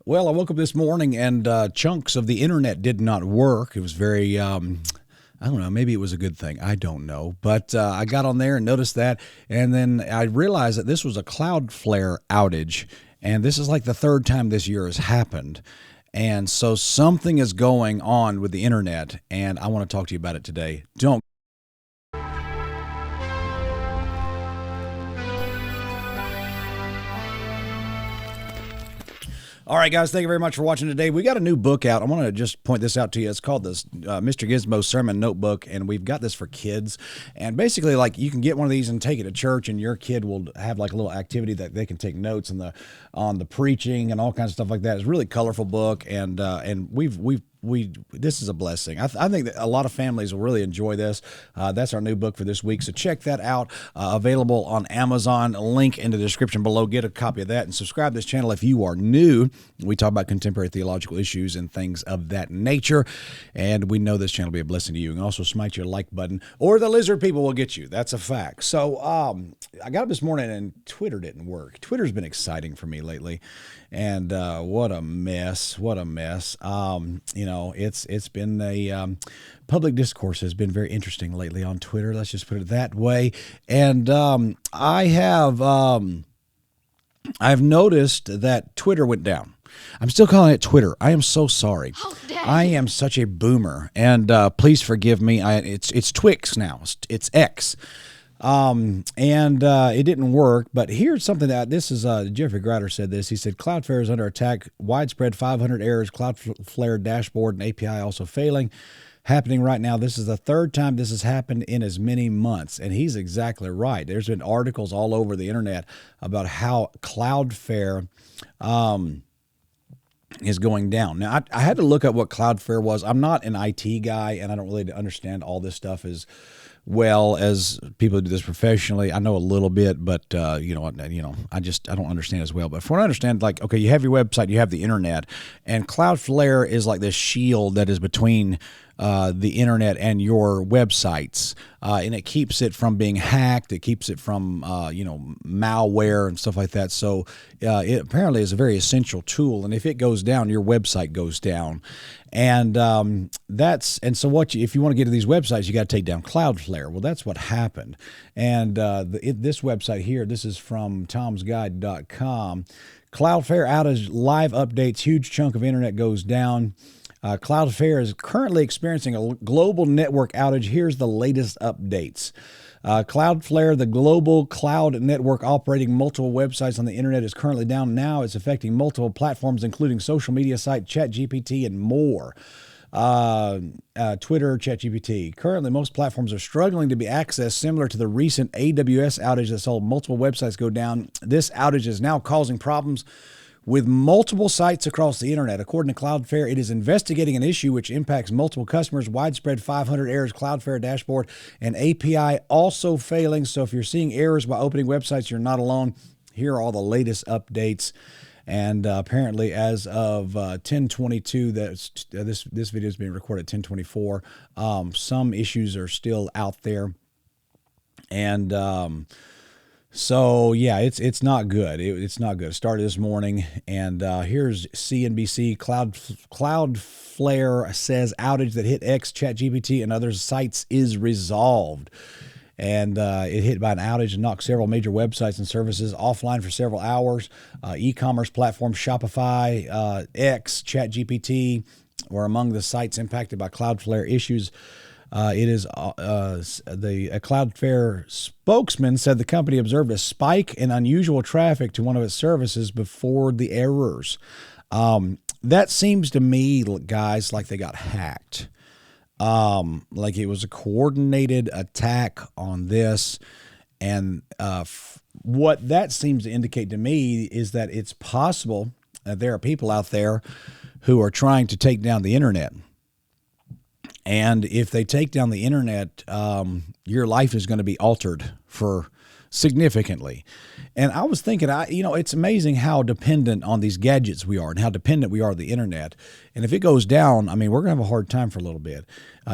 Well, I woke up this morning and chunks of the internet did not work. It was very, I don't know, maybe it was a good thing. I don't know. But I got on there and noticed that. And then I realized that this was a Cloudflare outage. And this is like the third time this year has happened. And so something is going on with the internet. And I want to talk to you about it today. Don't. All right, guys, thank you very much for watching today. We got a new book out. I want to just point this out to you. It's called this Mr. Gizmo Sermon Notebook, and we've got this for kids. And basically, like, you can get one of these and take it to church, and your kid will have like a little activity that they can take notes on the preaching and all kinds of stuff like that. It's a really colorful book, and this is a blessing. I think that a lot of families will really enjoy this. That's our new book for this week, so check that out. Available on Amazon. Link in the description below. Get a copy of that and subscribe to this channel if you are new. We talk about contemporary theological issues and things of that nature, and we know this channel will be a blessing to you. You can also smite your like button, or the lizard people will get you. That's a fact. So I got up this morning and Twitter didn't work. Twitter's been exciting for me lately, and what a mess. What a mess. It's been a public discourse has been very interesting lately on Twitter. Let's just put it that way. And I've noticed that Twitter went down. I'm still calling it Twitter. I am so sorry. I am such a boomer, and please forgive me. It's Twix now. It's X. It didn't work, but here's something that this is, Jeffrey Grider said this. He said, Cloudflare is under attack, widespread 500 errors, Cloudflare dashboard and API also failing, happening right now. This is the third time this has happened in as many months. And he's exactly right. There's been articles all over the internet about how Cloudflare, is going down. Now, I had to look up what Cloudflare was. I'm not an IT guy, and I don't really understand all this stuff as well as people who do this professionally. I know a little bit, but I don't understand as well. But from what I understand, like, okay, you have your website, you have the internet, and Cloudflare is like this shield that is between the internet and your websites, and it keeps it from being hacked. It keeps it from malware and stuff like that. So it apparently is a very essential tool, and if it goes down, your website goes down. And so if you want to get to these websites, you got to take down Cloudflare. Well, that's what happened. And this website here, this is from tomsguide.com. Cloudflare outage live updates, huge chunk of internet goes down. Cloudflare is currently experiencing a global network outage. Here's the latest updates. Cloudflare, the global cloud network operating multiple websites on the internet, is currently down now. It's affecting multiple platforms, including social media site, ChatGPT, and more. Twitter, ChatGPT. Currently, most platforms are struggling to be accessed, similar to the recent AWS outage that saw multiple websites go down. This outage is now causing problems with multiple sites across the internet. According to Cloudflare, it is investigating an issue which impacts multiple customers, widespread 500 errors, Cloudflare dashboard, and API also failing. So if you're seeing errors while opening websites, you're not alone. Here are all the latest updates. And apparently, as of 10/22, this video is being recorded at 10/24. Some issues are still out there, and so yeah, it's not good. It's not good. It started this morning, and here's CNBC. Cloudflare says outage that hit X, ChatGPT, and other sites is resolved. And it hit by an outage and knocked several major websites and services offline for several hours. E-commerce platforms Shopify, X, ChatGPT were among the sites impacted by Cloudflare issues. The Cloudflare spokesman said the company observed a spike in unusual traffic to one of its services before the errors. That seems to me, guys, like they got hacked. Like it was a coordinated attack on this. And what that seems to indicate to me is that it's possible that there are people out there who are trying to take down the internet. And if they take down the internet, your life is going to be altered for significantly. And I was thinking, it's amazing how dependent on these gadgets we are and how dependent we are on the internet. And if it goes down, I mean, we're going to have a hard time for a little bit.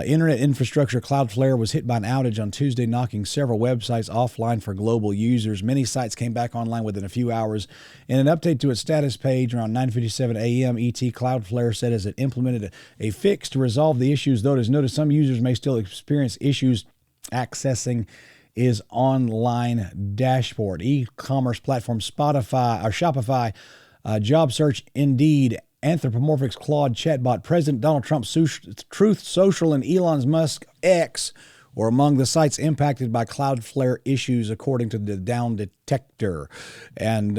Internet infrastructure Cloudflare was hit by an outage on Tuesday, knocking several websites offline for global users. Many sites came back online within a few hours. In an update to its status page around 9:57 a.m. ET, Cloudflare said as it implemented a fix to resolve the issues, though it is noted some users may still experience issues accessing is online dashboard. E-commerce platform Shopify, job search, Indeed, Anthropomorphic's Claude chatbot, President Donald Trump's Truth Social, and Elon Musk X were among the sites impacted by Cloudflare issues, according to the Down Detector. And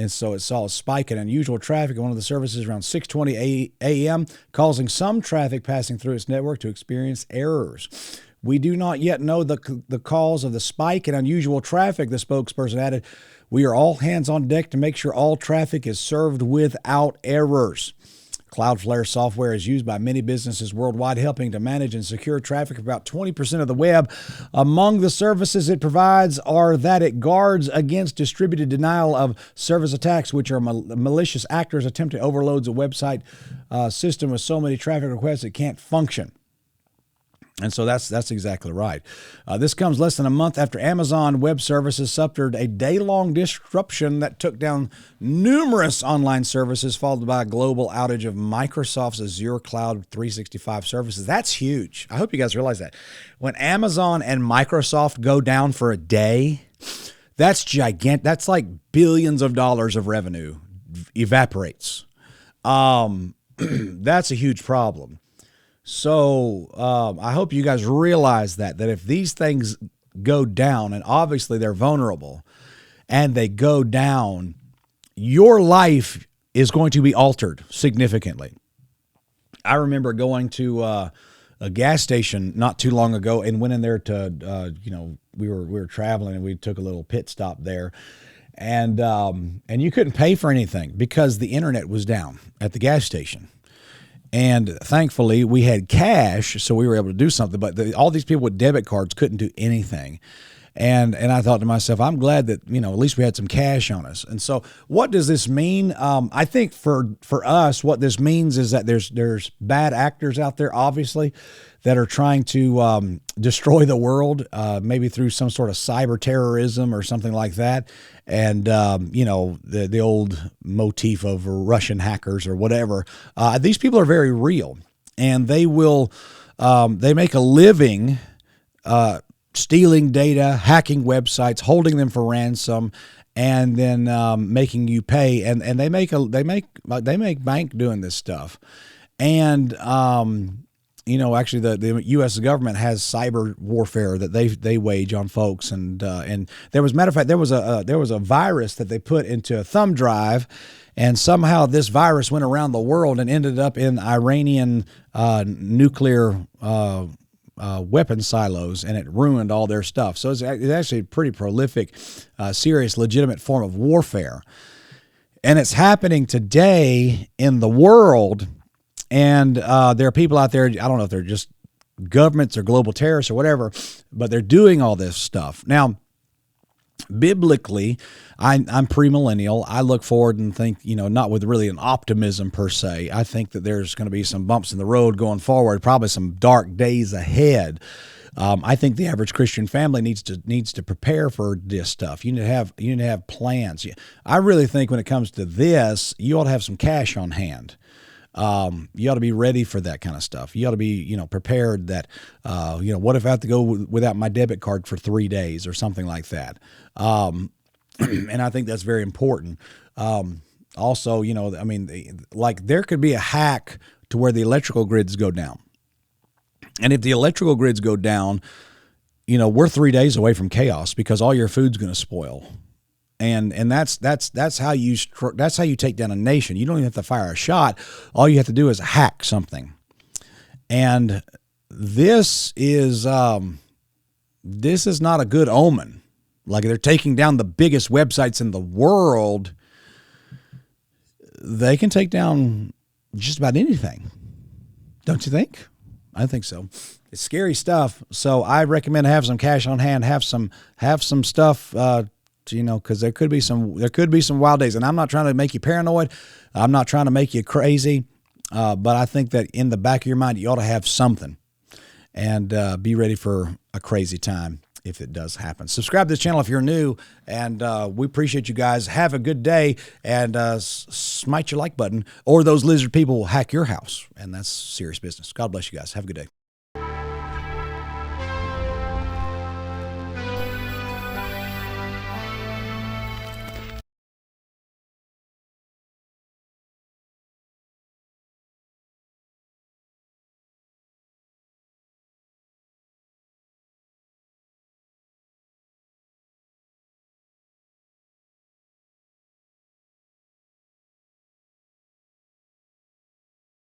so it saw a spike in unusual traffic on one of the services around 6:20 a.m., causing some traffic passing through its network to experience errors. We do not yet know the cause of the spike in unusual traffic, the spokesperson added. We are all hands on deck to make sure all traffic is served without errors. Cloudflare software is used by many businesses worldwide, helping to manage and secure traffic for about 20% of the web. Among the services it provides are that it guards against distributed denial of service attacks, which are malicious actors attempt to overload the website system with so many traffic requests it can't function. And so that's exactly right. This comes less than a month after Amazon Web Services suffered a day-long disruption that took down numerous online services, followed by a global outage of Microsoft's Azure Cloud 365 services. That's huge. I hope you guys realize that. When Amazon and Microsoft go down for a day, that's gigantic. That's like billions of dollars of revenue evaporates. That's a huge problem. So I hope you guys realize that if these things go down, and obviously they're vulnerable, and they go down, your life is going to be altered significantly. I remember going to a gas station not too long ago and went in there to, we were traveling and we took a little pit stop there. And you couldn't pay for anything because the internet was down at the gas station. And thankfully, we had cash, so we were able to do something. But all these people with debit cards couldn't do anything. And I thought to myself, I'm glad that, at least we had some cash on us. And so what does this mean? I think for us, what this means is that there's bad actors out there, obviously, that are trying to destroy the world, maybe through some sort of cyber terrorism or something like that. And, the old motif of Russian hackers or whatever. These people are very real, and they make a living stealing data, hacking websites, holding them for ransom, and then making you pay. And they make bank doing this stuff. And actually, the U.S. government has cyber warfare that they wage on folks. And there was, matter of fact, there was a virus that they put into a thumb drive, and somehow this virus went around the world and ended up in Iranian nuclear weapon silos, and it ruined all their stuff. So it's actually a pretty prolific, serious, legitimate form of warfare. And it's happening today in the world. And there are people out there, I don't know if they're just governments or global terrorists or whatever, but they're doing all this stuff. Now, biblically, I'm premillennial. I look forward and think, not with really an optimism per se. I think that there's going to be some bumps in the road going forward, probably some dark days ahead. I think the average Christian family needs to prepare for this stuff. You need to have plans. I really think when it comes to this, you ought to have some cash on hand. You ought to be ready for that kind of stuff. You ought to be, prepared that, what if I have to go without my debit card for 3 days or something like that? And I think that's very important. Also, there could be a hack to where the electrical grids go down. And if the electrical grids go down, we're 3 days away from chaos because all your food's going to spoil. And that's how you take down a nation. You don't even have to fire a shot. All you have to do is hack something. And this is not a good omen. Like, they're taking down the biggest websites in the world. They can take down just about anything, don't you think? I think so. It's scary stuff. So I recommend have some cash on hand, have some stuff, because there could be some wild days. And I'm not trying to make you paranoid. I'm not trying to make you crazy. But I think that in the back of your mind, you ought to have something, and be ready for a crazy time if it does happen. Subscribe to this channel if you're new, and we appreciate you guys. Have a good day, and smite your like button, or those lizard people will hack your house, and that's serious business. God bless you guys. Have a good day.